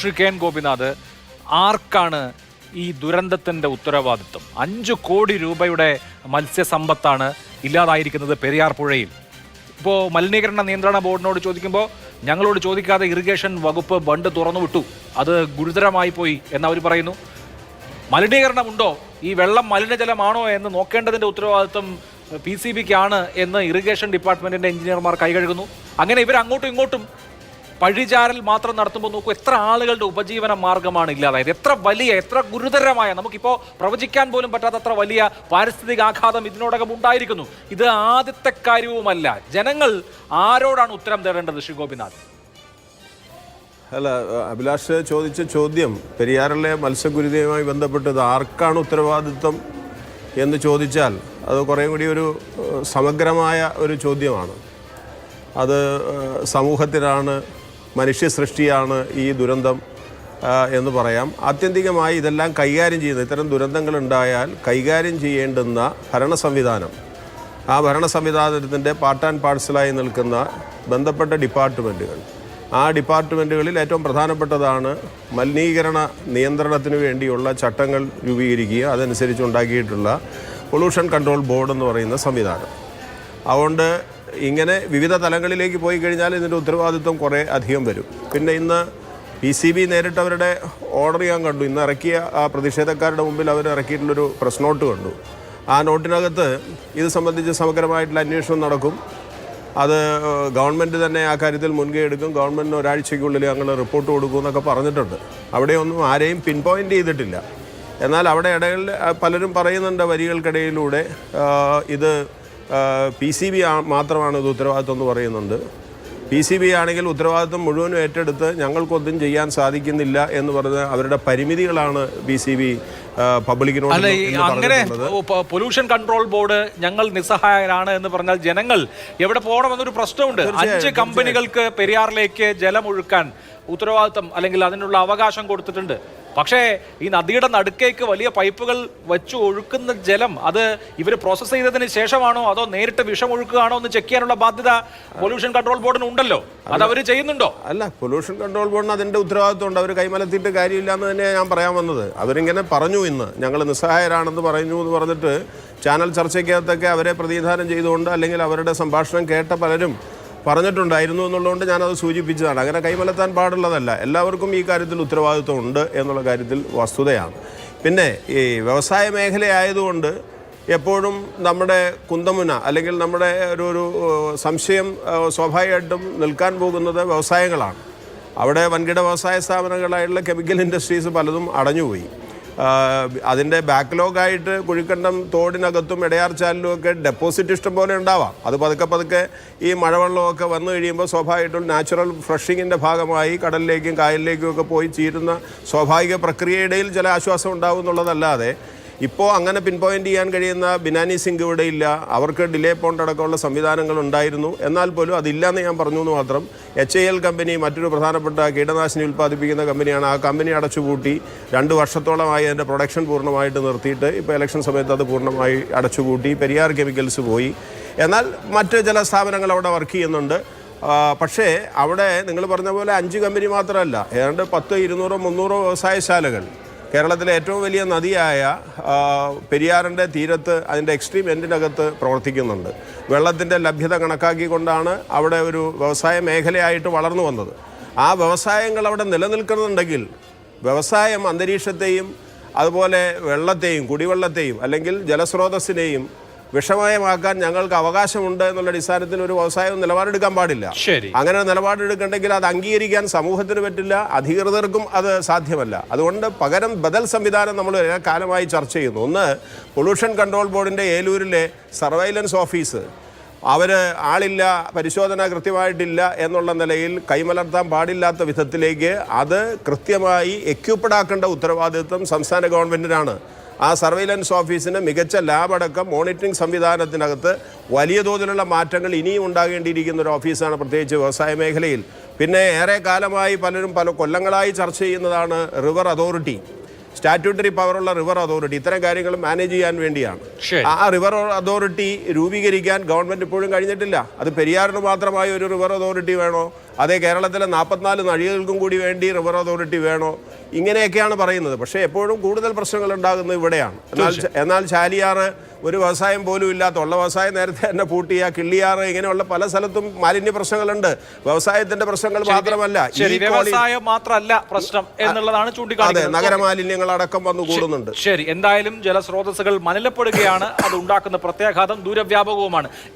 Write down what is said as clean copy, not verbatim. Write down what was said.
Shri K N Gopinath, ആർക്കാണ് ഈ ദുരന്തത്തിന്റെ ഉത്തരവാദിത്വം? 5 കോടി രൂപയുടെ മത്സ്യസമ്പത്താണ് ഇല്ലാതായിരിക്കുന്നത് പെരിയാർ പുഴയിൽ. ഇപ്പോൾ മലിനീകരണ നിയന്ത്രണ ബോർഡിനോട് ചോദിക്കുമ്പോൾ ഞങ്ങളോട് ചോദിക്കാതെ ഇറിഗേഷൻ വകുപ്പ് ബണ്ട് തുറന്നു വിട്ടു, അത് ഗുരുതരമായി പോയി എന്നവർ പറയുന്നു. മലിനീകരണമുണ്ടോ, ഈ വെള്ളം മലിനജലമാണോ എന്ന് നോക്കേണ്ടതിൻ്റെ ഉത്തരവാദിത്വം PCBക്കാണ് എന്ന് ഇറിഗേഷൻ ഡിപ്പാർട്ട്മെന്റിന്റെ എഞ്ചിനീയർമാർ കൈകഴുകുന്നു. അങ്ങനെ ഇവർ അങ്ങോട്ടും ഇങ്ങോട്ടും പഴിചാരൽ മാത്രം നടത്തുമ്പോൾ നോക്കൂ, എത്ര ആളുകളുടെ ഉപജീവന മാർഗമാണ് ഇല്ലാതായത്. എത്ര ഗുരുതരമായ, നമുക്കിപ്പോൾ പ്രവചിക്കാൻ പോലും പറ്റാത്തത്ര വലിയ പാരിസ്ഥിതിക ആഘാതം ഇതിനോടകം ഉണ്ടായിരിക്കുന്നു. ഇത് ആദ്യത്തെ കാര്യവുമല്ല. ജനങ്ങൾ ആരോടാണ് ഉത്തരം തേടേണ്ടത് ശ്രീ ഗോപിനാഥ്? അല്ല, അഭിലാഷ് ചോദിച്ച ചോദ്യം പെരിയാറിലെ മത്സ്യഗുരുതയുമായി ബന്ധപ്പെട്ടത് ആർക്കാണ് ഉത്തരവാദിത്വം എന്ന് ചോദിച്ചാൽ അത് കുറേ കൂടി ഒരു സമഗ്രമായ ഒരു ചോദ്യമാണ്. അത് സമൂഹത്തിനാണ്, മനുഷ്യ സൃഷ്ടിയാണ് ഈ ദുരന്തം എന്ന് പറയാം. ആത്യന്തികമായി ഇതെല്ലാം കൈകാര്യം ചെയ്യുന്ന, ഇത്തരം ദുരന്തങ്ങൾ ഉണ്ടായാൽ കൈകാര്യം ചെയ്യേണ്ടുന്ന ഭരണ സംവിധാനം, ആ ഭരണ സംവിധാനത്തിൻ്റെ പാർട്ട് ആൻഡ് പാർസലായി നിൽക്കുന്ന ബന്ധപ്പെട്ട ഡിപ്പാർട്ട്മെൻറ്റുകൾ, ആ ഡിപ്പാർട്ട്മെൻറ്റുകളിൽ ഏറ്റവും പ്രധാനപ്പെട്ടതാണ് മലിനീകരണ നിയന്ത്രണത്തിന് വേണ്ടിയുള്ള ചട്ടങ്ങൾ രൂപീകരിക്കുക, അതനുസരിച്ച് ഉണ്ടാക്കിയിട്ടുള്ള പൊല്യൂഷൻ കൺട്രോൾ ബോർഡ് എന്ന് പറയുന്ന സംവിധാനം. അതുകൊണ്ട് ഇങ്ങനെ വിവിധ തലങ്ങളിലേക്ക് പോയി കഴിഞ്ഞാൽ ഇതിൻ്റെ ഉത്തരവാദിത്വം കുറേ അധികം വരും. പിന്നെ ഇന്ന് PCB നേരിട്ട് അവരുടെ ഓർഡർ ചെയ്യാൻ കണ്ടു. ഇന്ന് ഇറക്കിയ ആ പ്രതിഷേധക്കാരുടെ മുമ്പിൽ അവർ ഇറക്കിയിട്ടുള്ളൊരു പ്രസ് നോട്ട് കണ്ടു. ആ നോട്ടിനകത്ത് ഇത് സംബന്ധിച്ച് സമഗ്രമായിട്ടുള്ള അന്വേഷണം നടക്കും, അത് ഗവൺമെൻറ് തന്നെ ആ കാര്യത്തിൽ മുൻകൈ എടുക്കും, ഗവൺമെൻറ്റിന് ഒരാഴ്ചയ്ക്കുള്ളിൽ ഞങ്ങൾ റിപ്പോർട്ട് കൊടുക്കും എന്നൊക്കെ പറഞ്ഞിട്ടുണ്ട്. അവിടെയൊന്നും ആരെയും പിൻ പോയിൻ്റ് ചെയ്തിട്ടില്ല. എന്നാൽ അവിടെ ഇടയിൽ പലരും പറയുന്നുണ്ട് വരികൾക്കിടയിലൂടെ ഇത് PCB മാത്രമാണ് ഇത് ഉത്തരവാദിത്വം എന്ന് പറയുന്നുണ്ട്. PCB ആണെങ്കിൽ ഉത്തരവാദിത്വം മുഴുവനും ഏറ്റെടുത്ത് ഞങ്ങൾക്കൊന്നും ചെയ്യാൻ സാധിക്കുന്നില്ല എന്ന് പറഞ്ഞ അവരുടെ പരിമിതികളാണ് PCB പബ്ലിക്കിനോട്. അങ്ങനെ പൊല്യൂഷൻ കൺട്രോൾ ബോർഡ് ഞങ്ങൾ നിസ്സഹായരാണ് എന്ന് പറഞ്ഞാൽ ജനങ്ങൾ എവിടെ പോകണമെന്നൊരു പ്രശ്നമുണ്ട്. 5 കമ്പനികൾക്ക് പെരിയാറിലേക്ക് ജലമൊഴുക്കാൻ ഉത്തരവാദിത്വം അല്ലെങ്കിൽ അതിനുള്ള അവകാശം കൊടുത്തിട്ടുണ്ട്. പക്ഷേ ഈ നദിയുടെ നടുക്കേക്ക് വലിയ പൈപ്പുകൾ വെച്ച് ഒഴുക്കുന്ന ജലം അത് ഇവർ പ്രോസസ്സ് ചെയ്തതിന് ശേഷമാണോ അതോ നേരിട്ട് വിഷം ഒഴുക്കുകയാണോ എന്ന് ചെക്ക് ചെയ്യാനുള്ള ബാധ്യത പൊല്യൂഷൻ കൺട്രോൾ ബോർഡിന് ഉണ്ടല്ലോ. അത് അവർ ചെയ്യുന്നുണ്ടോ? അല്ല, പൊല്യൂഷൻ കൺട്രോൾ ബോർഡിന് അതിൻ്റെ ഉത്തരവാദിത്വം ഉണ്ട്. അവർ കൈമലത്തിയിട്ട് കാര്യമില്ല എന്ന് തന്നെ ഞാൻ പറയാൻ വന്നത്. അവരിങ്ങനെ പറഞ്ഞു, ഇന്ന് ഞങ്ങൾ നിസ്സഹായരാണെന്ന് പറഞ്ഞു എന്ന് പറഞ്ഞിട്ട് ചാനൽ ചർച്ചയ്ക്കകത്തൊക്കെ അവരെ പ്രതിനിധാനം ചെയ്തുകൊണ്ട് അല്ലെങ്കിൽ അവരുടെ സംഭാഷണം കേട്ട പലരും പറഞ്ഞിട്ടുണ്ടായിരുന്നു എന്നുള്ളതുകൊണ്ട് ഞാനത് സൂചിപ്പിച്ചതാണ്. അങ്ങനെ കൈമലത്താൻ പാടുള്ളതല്ല. എല്ലാവർക്കും ഈ കാര്യത്തിൽ ഉത്തരവാദിത്വം ഉണ്ട് എന്നുള്ള കാര്യത്തിൽ വസ്തുതയാണ്. പിന്നെ ഈ വ്യവസായ മേഖലയായതുകൊണ്ട് എപ്പോഴും നമ്മുടെ കുന്തമുന അല്ലെങ്കിൽ നമ്മുടെ ഒരു സംശയം സ്വാഭാവികമായിട്ടും നിൽക്കാൻ പോകുന്നത് വ്യവസായങ്ങളാണ്. അവിടെ വൻകിട വ്യവസായ സ്ഥാപനങ്ങളായിട്ടുള്ള കെമിക്കൽ ഇൻഡസ്ട്രീസ് പലതും അടഞ്ഞുപോയി. അതിൻ്റെ ബാക്ക്ലോഗായിട്ട് കുഴിക്കണ്ടം തോടിനകത്തും ഇടയാർച്ചാലിലും ഒക്കെ ഡെപ്പോസിറ്റ് ഇഷ്ടം പോലെ ഉണ്ടാവാം. അത് പതുക്കെ ഈ മഴവെള്ളമൊക്കെ വന്നു കഴിയുമ്പോൾ സ്വാഭാവികമായിട്ടും നാച്ചുറൽ ഫ്ലഷിങ്ങിൻ്റെ ഭാഗമായി കടലിലേക്കും കായലിലേക്കും ഒക്കെ പോയി ചീരുന്ന സ്വാഭാവിക പ്രക്രിയയിടയിൽ ചില ആശ്വാസം ഉണ്ടാവും എന്നുള്ളതല്ലാതെ ഇപ്പോൾ അങ്ങനെ പിൻ പോയിൻ്റ് ചെയ്യാൻ കഴിയുന്ന ബിനാനി സിങ്ക് ഇവിടെ ഇല്ല. അവർക്ക് ഡിലേ പോണ്ട് അടക്കമുള്ള സംവിധാനങ്ങൾ ഉണ്ടായിരുന്നു. എന്നാൽ പോലും അതില്ലെന്ന് ഞാൻ പറഞ്ഞു എന്ന് മാത്രം. HAL കമ്പനി മറ്റൊരു പ്രധാനപ്പെട്ട കീടനാശിനി ഉൽപ്പാദിപ്പിക്കുന്ന കമ്പനിയാണ്. ആ കമ്പനി അടച്ചുപൂട്ടി 2 വർഷത്തോളമായി അതിൻ്റെ പ്രൊഡക്ഷൻ പൂർണ്ണമായിട്ട് നിർത്തിയിട്ട് ഇപ്പോൾ ഇലക്ഷൻ സമയത്ത് അത് പൂർണ്ണമായി അടച്ചുപൂട്ടി. പെരിയാർ കെമിക്കൽസ് പോയി. എന്നാൽ മറ്റ് ചില സ്ഥാപനങ്ങൾ അവിടെ വർക്ക് ചെയ്യുന്നുണ്ട്. പക്ഷേ അവിടെ നിങ്ങൾ പറഞ്ഞ പോലെ 5 കമ്പനി മാത്രമല്ല, ഏതാണ്ട് 10, 200, 300 വ്യവസായശാലകൾ കേരളത്തിലെ ഏറ്റവും വലിയ നദിയായ പെരിയാറിൻ്റെ തീരത്ത് അതിൻ്റെ എക്സ്ട്രീം എൻഡിനകത്ത് പ്രവർത്തിക്കുന്നുണ്ട്. വെള്ളത്തിൻ്റെ ലഭ്യത കണക്കാക്കിക്കൊണ്ടാണ് അവിടെ ഒരു വ്യവസായ മേഖലയായിട്ട് വളർന്നു വന്നത്. ആ വ്യവസായങ്ങൾ അവിടെ നിലനിൽക്കുന്നുണ്ടെങ്കിൽ വ്യവസായം അന്തരീക്ഷത്തെയും അതുപോലെ വെള്ളത്തെയും കുടിവെള്ളത്തെയും അല്ലെങ്കിൽ ജലസ്രോതസ്സിനെയും വിഷമയമാക്കാൻ ഞങ്ങൾക്ക് അവകാശമുണ്ട് എന്നുള്ള അടിസ്ഥാനത്തിൽ ഒരു വ്യവസായം നിലപാടെടുക്കാൻ പാടില്ല. അങ്ങനെ നിലപാടെടുക്കണമെങ്കിൽ അത് അംഗീകരിക്കാൻ സമൂഹത്തിന് പറ്റില്ല, അധികൃതർക്കും അത് സാധ്യമല്ല. അതുകൊണ്ട് പകരം ബദൽ സംവിധാനം നമ്മൾ കാലമായി ചർച്ച ചെയ്യുന്നു. ഒന്ന്, പൊല്യൂഷൻ കൺട്രോൾ ബോർഡിൻ്റെ ഏലൂരിലെ സർവൈലൻസ് ഓഫീസ്, അവർ ആളില്ല, പരിശോധന കൃത്യമായിട്ടില്ല എന്നുള്ള നിലയിൽ കൈമലർത്താൻ പാടില്ലാത്ത വിധത്തിലേക്ക് അത് കൃത്യമായി എക്യുപ്ഡ് ആക്കേണ്ട ഉത്തരവാദിത്വം സംസ്ഥാന ഗവൺമെൻറ്റിനാണ്. ആ സർവൈലൻസ് ഓഫീസിന് മികച്ച ലാബ് അടക്കം മോണിറ്ററിംഗ് സംവിധാനത്തിനകത്ത് വലിയ തോതിലുള്ള മാറ്റങ്ങൾ ഇനിയും ഉണ്ടാകേണ്ടിയിരിക്കുന്ന ഒരു ഓഫീസാണ്, പ്രത്യേകിച്ച് വ്യവസായ മേഖലയിൽ. പിന്നെ ഏറെ കാലമായി പല കൊല്ലങ്ങളായി ചർച്ച ചെയ്യുന്നതാണ് റിവർ അതോറിറ്റി. സ്റ്റാറ്റ്യൂട്ടറി പവറുള്ള റിവർ അതോറിറ്റി ഇത്തരം കാര്യങ്ങൾ മാനേജ് ചെയ്യാൻ വേണ്ടിയാണ്. ശരി. ആ റിവർ അതോറിറ്റി രൂപീകരിക്കാൻ ഗവൺമെന്റ് ഇപ്പോഴും കഴിഞ്ഞിട്ടില്ല. അത് പെരിയാറിന് മാത്രമായി ഒരു റിവർ അതോറിറ്റി വേണോ, അതേ കേരളത്തിലെ 44 നദികൾക്കും കൂടി വേണ്ടി റിവർ അതോറിറ്റി വേണോ, ഇങ്ങനെയൊക്കെയാണ് പറയുന്നത്. പക്ഷേ എപ്പോഴും കൂടുതൽ പ്രശ്നങ്ങൾ ഉണ്ടാകുന്നത് ഇവിടെയാണ്. എന്നാൽ ചാലിയാറ് ഒരു വ്യവസായം പോലും ഇല്ലാത്ത, ഉള്ള വ്യവസായം നേരത്തെ തന്നെ പൂട്ടിയ കിള്ളിയാറ്, ഇങ്ങനെയുള്ള പല സ്ഥലത്തും മാലിന്യ പ്രശ്നങ്ങളുണ്ട്. വ്യവസായത്തിന്റെ പ്രശ്നങ്ങൾ മാത്രമല്ല, വ്യവസായം മാത്രമല്ല പ്രശ്നം എന്നുള്ളതാണ് ചൂണ്ടിക്കാണിക്കുന്നത്. നഗരമാലിന്യങ്ങൾ അടക്കം വന്നു കൂടുന്നുണ്ട്. ശരി, എന്തായാലും ജലസ്രോതസ്സുകൾ മലിനപ്പെടുകയാണ്. അത് ഉണ്ടാക്കുന്ന പ്രത്യാഘാതം ദൂരവ്യാപകവുമാണ്.